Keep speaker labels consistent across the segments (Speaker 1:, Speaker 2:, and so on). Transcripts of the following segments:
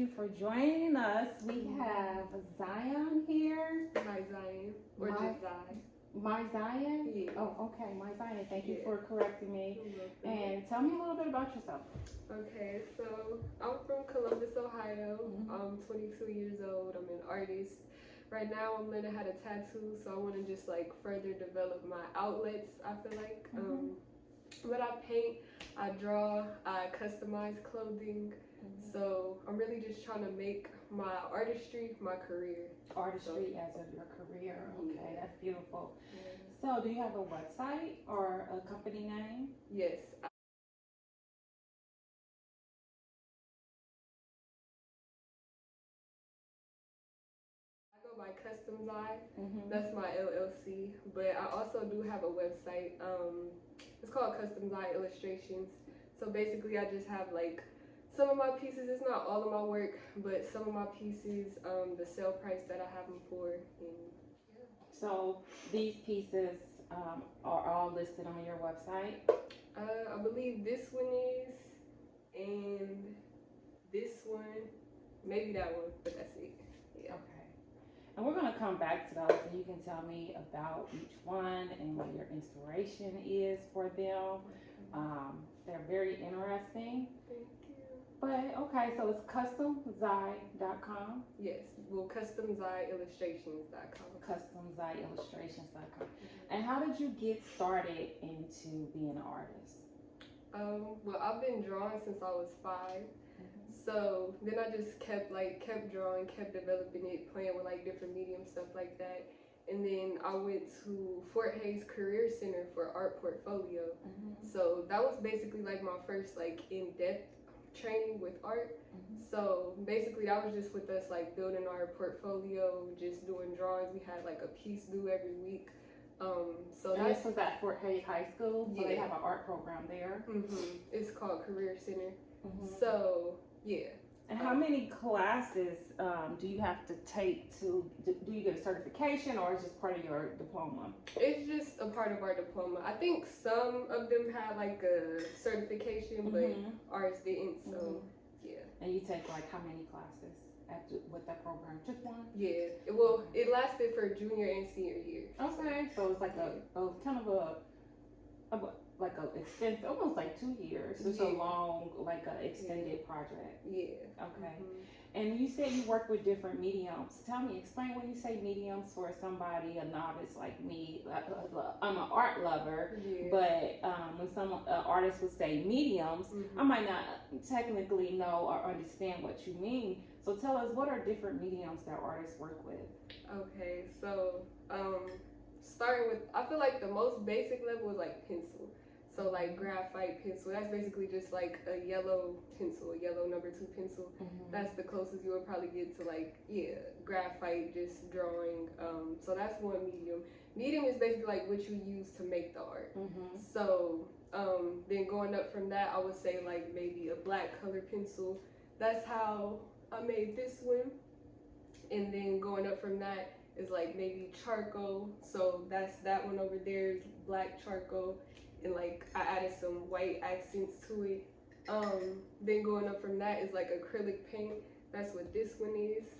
Speaker 1: you for joining us. We have Zion here.
Speaker 2: MiZion, or just Zion.
Speaker 1: MiZion?
Speaker 2: Yeah.
Speaker 1: Oh, okay, MiZion. Thank you
Speaker 2: Yeah.
Speaker 1: for correcting me. And tell me a little bit about yourself.
Speaker 2: Okay, so I'm from Columbus, Ohio. I'm 22 years old. I'm an artist. Right now, I'm learning how to tattoo, so I want to just like further develop my outlets. I feel like, but I paint, I draw, I customize clothing. So I'm really just trying to make my artistry my career.
Speaker 1: Artistry as of your career. Okay,
Speaker 2: Yeah.
Speaker 1: that's beautiful.
Speaker 2: Yeah.
Speaker 1: So, do you have a website or a company name?
Speaker 2: Yes. I go by Customs Eye. That's my LLC. But I also do have a website. It's called Customs Eye Illustrations. So basically, I just have like some of my pieces. It's not all of my work, but some of my pieces, the sale price that I have them for. And yeah.
Speaker 1: So, these pieces are all listed on your website?
Speaker 2: I believe this one is, and this one, maybe that one, but that's it. Yeah.
Speaker 1: Okay. And we're going to come back to those, and you can tell me about each one and what your inspiration is for them. They're very interesting.
Speaker 2: Thank you.
Speaker 1: But okay, so it's customzai.com.
Speaker 2: Yes, well, customzillustrations.com.
Speaker 1: Customzillustrations.com. And how did you get started into being an artist?
Speaker 2: Well, I've been drawing since I was 5. So then I just kept drawing, kept developing it, playing with like different mediums, stuff like that. And then I went to Fort Hays Career Center for art portfolio. So that was basically like my first like in-depth training with art. So basically that was just with us like building our portfolio, just doing drawings. We had like a piece due every week. So
Speaker 1: and this was at Fort Hays High School, so
Speaker 2: yeah.
Speaker 1: They have an art program there.
Speaker 2: It's called Career Center. So yeah.
Speaker 1: And how many classes do you have to take to, do you get a certification, or is it just part of your diploma?
Speaker 2: It's just a part of our diploma. I think some of them had like a certification, but ours didn't, so yeah.
Speaker 1: And you take like how many classes with that program? Just one?
Speaker 2: Yeah, it lasted for junior and senior year.
Speaker 1: Okay, so it's like a kind of a extensive, almost like 2 years. It's a long, like a extended project.
Speaker 2: Yeah.
Speaker 1: Okay. And you said you work with different mediums. Explain when you say mediums for somebody, a novice like me. I'm an art lover, but when some artists would say mediums, I might not technically know or understand what you mean. So tell us, what are different mediums that artists work with?
Speaker 2: Okay, so starting with, I feel like the most basic level is like pencil. So like graphite pencil, that's basically just like a yellow pencil, a yellow number 2 pencil. That's the closest you would probably get to like, graphite, just drawing. So that's one medium. Medium is basically like what you use to make the art. So then going up from that, I would say like maybe a black color pencil. That's how I made this one. And then going up from that is like maybe charcoal. So that's that one over there is black charcoal. And like I added some white accents to it. Then going up from that is like acrylic paint. That's what this one is.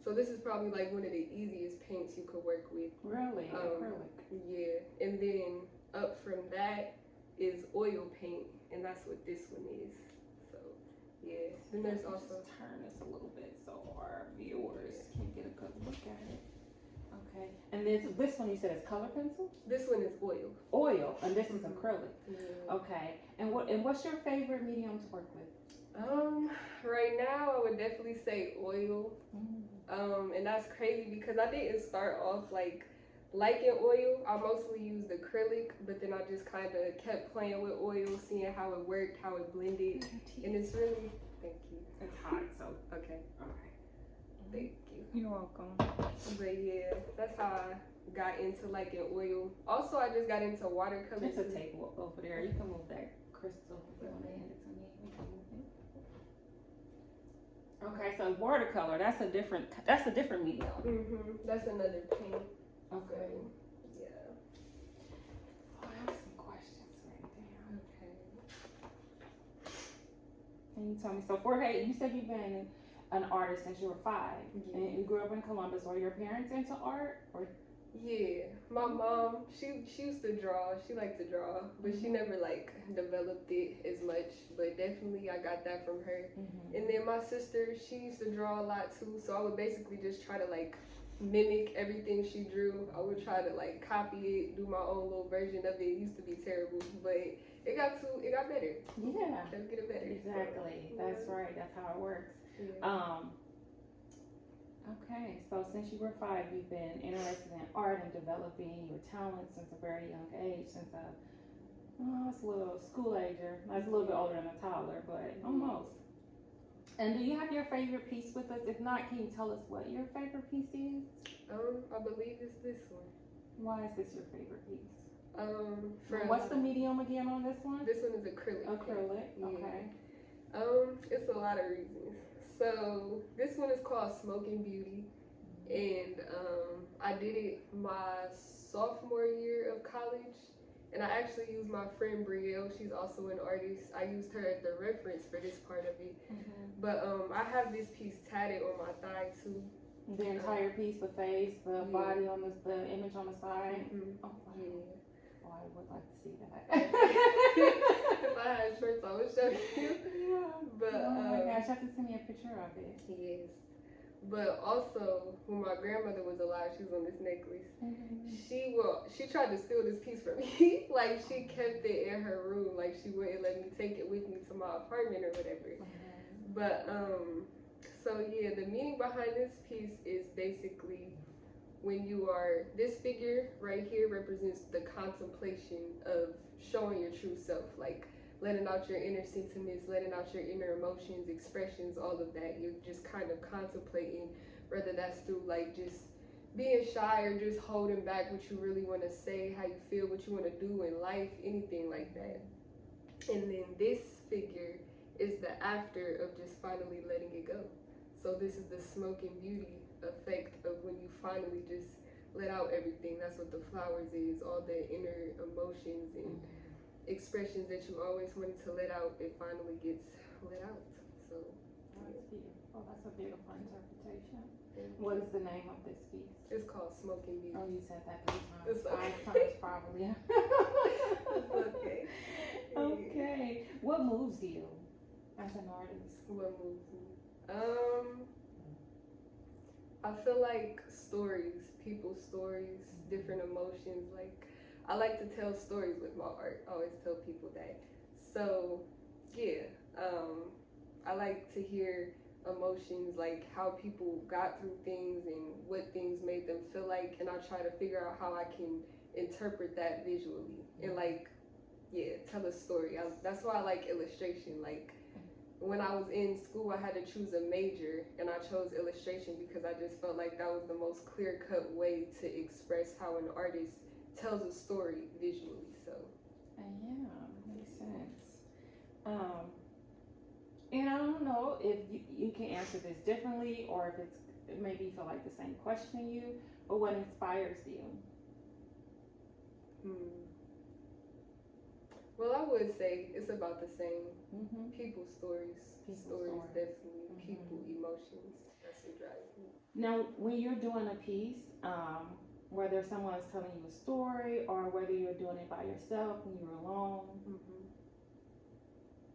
Speaker 2: So this is probably like one of the easiest paints you could work with.
Speaker 1: Really? Acrylic?
Speaker 2: Yeah. And then up from that is oil paint, and that's what this one is. So yeah. Then there's also,
Speaker 1: just turn this a little bit so our viewers can get a good look at it. Okay. And this one you said is color pencil?
Speaker 2: This one is oil.
Speaker 1: Oil, and this is acrylic. Okay. And what's your favorite medium to work with?
Speaker 2: Right now I would definitely say oil. And that's crazy because I didn't start off like liking oil. I mostly used acrylic, but then I just kind of kept playing with oil, seeing how it worked, how it blended, and it's really, thank you.
Speaker 1: It's hot, so
Speaker 2: okay. Thank you.
Speaker 1: You're welcome.
Speaker 2: But yeah, that's how I got into liking oil. Also, I just got into watercolor.
Speaker 1: There's a table over there. You can move that crystal if you want to hand it to me. We can move it. Okay, so watercolor, that's a different medium.
Speaker 2: That's another paint.
Speaker 1: Okay.
Speaker 2: Yeah.
Speaker 1: I have some questions right there.
Speaker 2: Okay.
Speaker 1: Can you tell me, so Fort Hays, you said you've been an artist since you were 5.
Speaker 2: Yeah.
Speaker 1: And you grew up in Columbus. Were your parents into art? Or
Speaker 2: Yeah, my mom, she used to draw. She liked to draw, but she never like developed it as much. But definitely, I got that from her. And then my sister, she used to draw a lot too. So I would basically just try to like mimic everything she drew. I would try to like copy it, do my own little version of it. It used to be terrible, but it got better.
Speaker 1: Yeah,
Speaker 2: Kept getting better.
Speaker 1: exactly.
Speaker 2: So,
Speaker 1: That's right. That's how it works.
Speaker 2: Yeah.
Speaker 1: Okay, so since you were 5, you've been interested in art and developing your talent since a very young age, since it's a little school ager. That's a little bit older than a toddler, but almost. And do you have your favorite piece with us? If not, can you tell us what your favorite piece is?
Speaker 2: I believe it's this one.
Speaker 1: Why is this your favorite piece?
Speaker 2: What's
Speaker 1: the medium again on this one?
Speaker 2: This one is acrylic.
Speaker 1: Acrylic,
Speaker 2: Yeah.
Speaker 1: okay.
Speaker 2: It's a lot of reasons. So this one is called Smoking Beauty, and I did it my sophomore year of college, and I actually used my friend Brielle. She's also an artist. I used her as the reference for this part of it. But I have this piece tatted on my thigh too.
Speaker 1: The entire piece, the face, the body on the image on the side. Oh, wow.
Speaker 2: Yeah.
Speaker 1: Oh, I would like to see that.
Speaker 2: If I had shirts, I would show you.
Speaker 1: Yeah.
Speaker 2: But
Speaker 1: oh my gosh, you have to send me a picture of it.
Speaker 2: Yes. But also, when my grandmother was alive, she was on this necklace. She tried to steal this piece from me. Like, she kept it in her room. Like, she wouldn't let me take it with me to my apartment or whatever. But so yeah, the meaning behind this piece is basically when this figure right here represents the contemplation of showing your true self, like letting out your inner sentiments, letting out your inner emotions, expressions, all of that. You're just kind of contemplating, whether that's through like just being shy or just holding back what you really want to say, how you feel, what you want to do in life, anything like that. And then this figure is the after of just finally letting it go. So this is the smoking beauty effect of when you finally just let out everything. That's what the flowers is, all the inner emotions and expressions that you always wanted to let out, it finally gets let out. So
Speaker 1: that's beautiful. That's a beautiful interpretation. What is the name of this piece?
Speaker 2: It's called Smoking Beauty.
Speaker 1: Oh, you said that 3 times.
Speaker 2: It's okay.
Speaker 1: 5 times probably.
Speaker 2: It's okay.
Speaker 1: Okay. What moves you as an artist?
Speaker 2: What moves me? I feel like stories, people's stories, different emotions. Like, I like to tell stories with my art. I always tell people that. So, yeah, I like to hear emotions, like how people got through things and what things made them feel like, and I try to figure out how I can interpret that visually and like, yeah, tell a story. That's why I like illustration. Like, when I was in school, I had to choose a major, and I chose illustration because I just felt like that was the most clear-cut way to express how an artist tells a story visually. So
Speaker 1: yeah, makes sense. And I don't know if you can answer this differently, or if it maybe you feel like the same question to you, but what inspires you?
Speaker 2: Well, I would say it's about the same. People stories, definitely. People emotions. That's what drives me.
Speaker 1: Now, when you're doing a piece, whether someone is telling you a story or whether you're doing it by yourself when you're alone,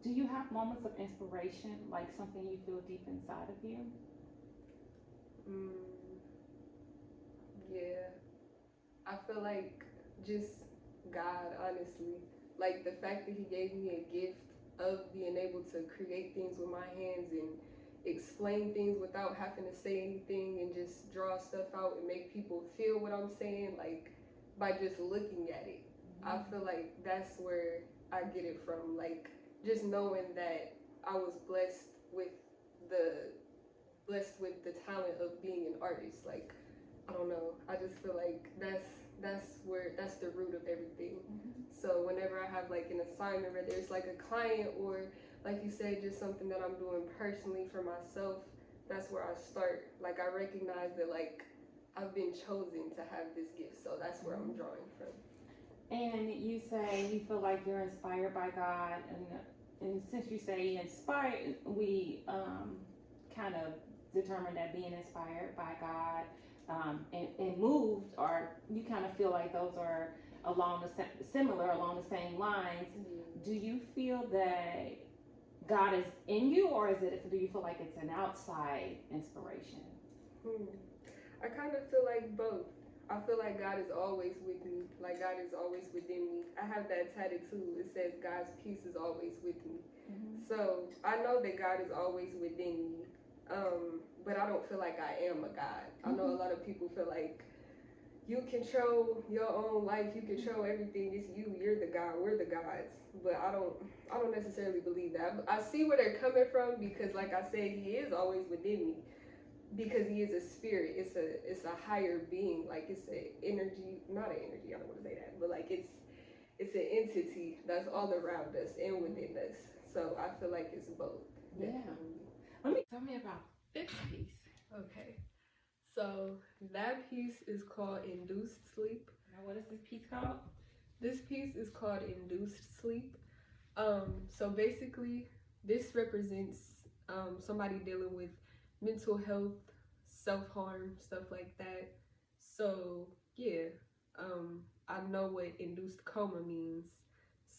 Speaker 1: do you have moments of inspiration, like something you feel deep inside of you?
Speaker 2: Yeah. I feel like just God, honestly. Like the fact that He gave me a gift of being able to create things with my hands and explain things without having to say anything and just draw stuff out and make people feel what I'm saying, like by just looking at it. I feel like that's where I get it from. Like, just knowing that I was blessed with the talent of being an artist. Like, I don't know. I just feel like that's the root of everything. So whenever I have like an assignment, whether it's like a client or like you said, just something that I'm doing personally for myself, that's where I start. Like, I recognize that like I've been chosen to have this gift, so that's where I'm drawing from.
Speaker 1: And you say you feel like you're inspired by God, and since you say inspired, we kind of determined that being inspired by God and moved, or you kind of feel like those are along the similar along the same lines.
Speaker 2: Mm-hmm.
Speaker 1: Do you feel that God is in you, or do you feel like it's an outside inspiration?
Speaker 2: I kind of feel like both. I feel like God is always with me. Like God is always within me. I have that tattoo. It says God's peace is always with me.
Speaker 1: Mm-hmm.
Speaker 2: So I know that God is always within me. But I don't feel like I am a God. I know a lot of people feel like you control your own life. You control everything. It's you. You're the God. We're the gods. But I don't necessarily believe that. I see where they're coming from because, like I said, He is always within me. Because He is a spirit. It's a higher being. Like it's an energy, not an energy. I don't want to say that, but like it's an entity that's all around us and within us. So I feel like it's both.
Speaker 1: Yeah. Tell me about this piece.
Speaker 2: Okay. So that piece is called Induced Sleep.
Speaker 1: Now, what is this piece called?
Speaker 2: This piece is called Induced Sleep. So basically, this represents somebody dealing with mental health, self-harm, stuff like that. So yeah, I know what induced coma means.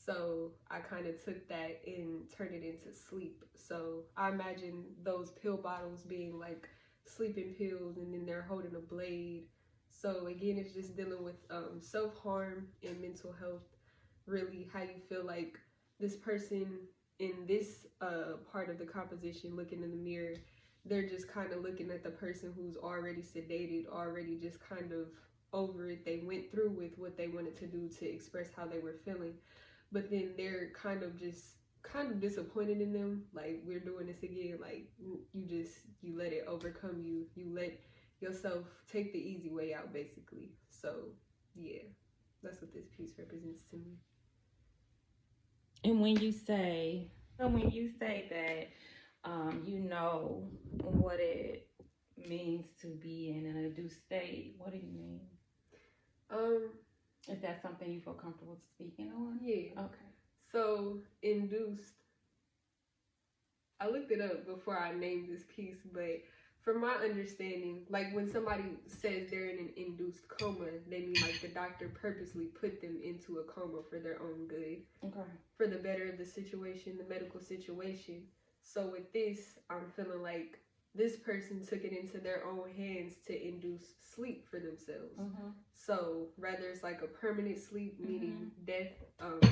Speaker 2: So I kind of took that and turned it into sleep. So I imagine those pill bottles being like sleeping pills, and then they're holding a blade. So again, it's just dealing with self-harm and mental health. Really, how you feel like this person in this part of the composition looking in the mirror, they're just kind of looking at the person who's already sedated, already just kind of over it. They went through with what they wanted to do to express how they were feeling, but then they're kind of disappointed in them. Like, we're doing this again. Like, you let it overcome you. You let yourself take the easy way out, basically. So yeah, that's what this piece represents to me.
Speaker 1: And when you say that you know what it means to be in an induced state, what do you mean? Is that something you feel comfortable speaking on?
Speaker 2: Yeah.
Speaker 1: Okay.
Speaker 2: So induced, I looked it up before I named this piece, but from my understanding, like when somebody says they're in an induced coma, they mean like the doctor purposely put them into a coma for their own good.
Speaker 1: Okay.
Speaker 2: For the better of the situation, the medical situation. So with this, I'm feeling like this person took it into their own hands to induce sleep for themselves.
Speaker 1: Mm-hmm.
Speaker 2: So rather it's like a permanent sleep, meaning death,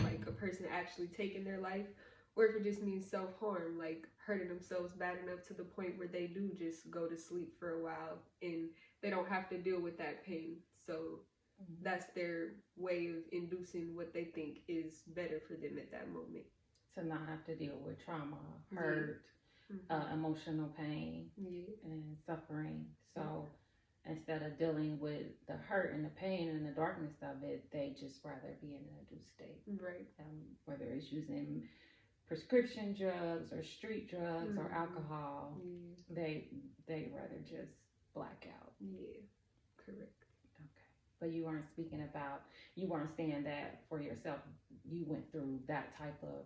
Speaker 2: like a person actually taking their life, or if it just means self-harm, like hurting themselves bad enough to the point where they do just go to sleep for a while and they don't have to deal with that pain. So that's their way of inducing what they think is better for them at that moment.
Speaker 1: To not have to deal with trauma, hurt, emotional pain, and suffering. So instead of dealing with the hurt and the pain and the darkness of it, they just rather be in an induced state.
Speaker 2: Right.
Speaker 1: Whether it's using prescription drugs or street drugs or alcohol, they rather just black out.
Speaker 2: Yeah, correct.
Speaker 1: Okay. But you weren't saying that for yourself. You went through that type of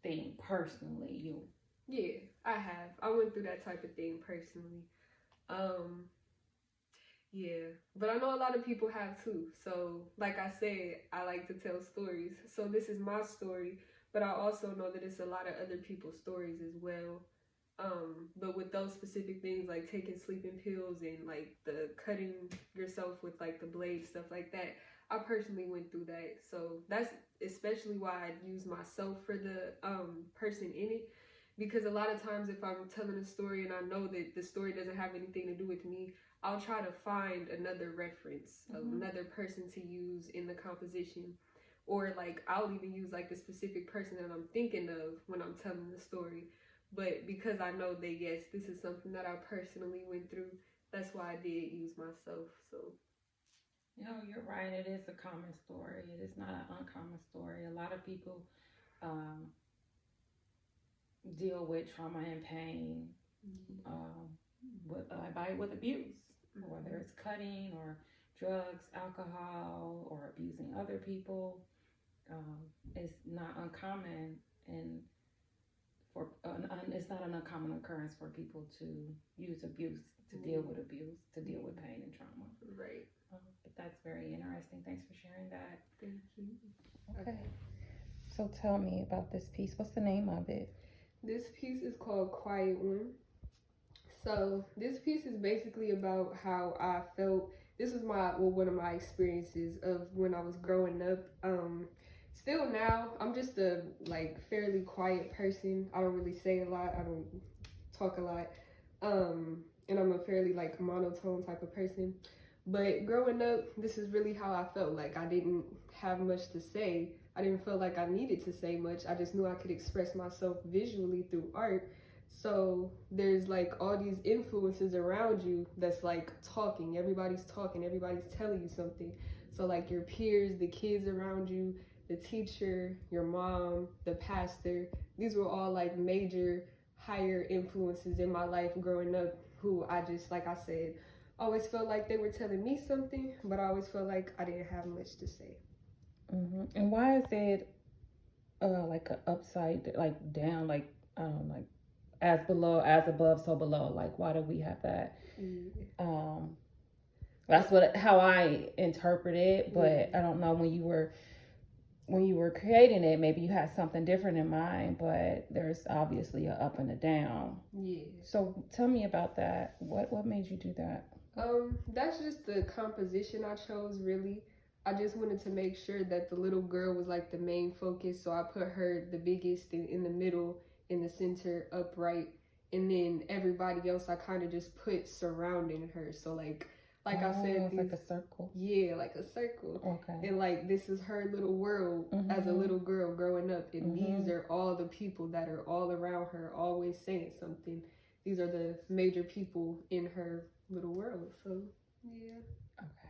Speaker 1: thing personally.
Speaker 2: Yeah, I have. I went through that type of thing personally. Yeah, but I know a lot of people have too. So like I said, I like to tell stories. So this is my story, but I also know that it's a lot of other people's stories as well. But with those specific things like taking sleeping pills and like the cutting yourself with like the blade, stuff like that, I personally went through that. So that's especially why I use myself for the person in it, because a lot of times if I'm telling a story and I know that the story doesn't have anything to do with me, I'll try to find another reference, another person to use in the composition, or like I'll even use like the specific person that I'm thinking of when I'm telling the story. But because I know that, yes, this is something that I personally went through, that's why I did use myself. So,
Speaker 1: you're right. It is a common story. It is not an uncommon story. A lot of people deal with trauma and pain with abuse, whether it's cutting or drugs, alcohol, or abusing other people. It's not uncommon, and it's not an uncommon occurrence for people to use abuse to deal with abuse, to deal with pain and trauma.
Speaker 2: Right.
Speaker 1: But that's very interesting. Thanks for sharing that.
Speaker 2: Thank you.
Speaker 1: Okay. So tell me about this piece. What's the name of it?
Speaker 2: This piece is called Quiet One. So this piece is basically about how I felt. This was one of my experiences of when I was growing up. Still now, I'm just a fairly quiet person. I don't really say a lot. I don't talk a lot. And I'm a fairly monotone type of person. But growing up, this is really how I felt. Like I didn't have much to say. I didn't feel like I needed to say much. I just knew I could express myself visually through art. So there's all these influences around you that's talking. Everybody's talking. Everybody's telling you something. So your peers, the kids around you, the teacher, your mom, the pastor. These were all major higher influences in my life growing up who I just, like I said, always felt like they were telling me something, but I always felt like I didn't have much to say.
Speaker 1: Mm-hmm. And why is it an upside, down, as below, as above, so below? Why do we have that?
Speaker 2: Yeah.
Speaker 1: That's how I interpret it, but I don't know when you were creating it, maybe you had something different in mind, but there's obviously a up and a down.
Speaker 2: Yeah.
Speaker 1: So tell me about that. What made you do that?
Speaker 2: That's just the composition I chose, really. I just wanted to make sure that the little girl was the main focus, so I put her the biggest in the middle, in the center, upright, and then everybody else I kind of just put surrounding her. So I said,
Speaker 1: it's a circle.
Speaker 2: Yeah, like a circle.
Speaker 1: Okay.
Speaker 2: And this is her little world as a little girl growing up, and these are all the people that are all around her, always saying something. These are the major people in her little world. So yeah.
Speaker 1: Okay.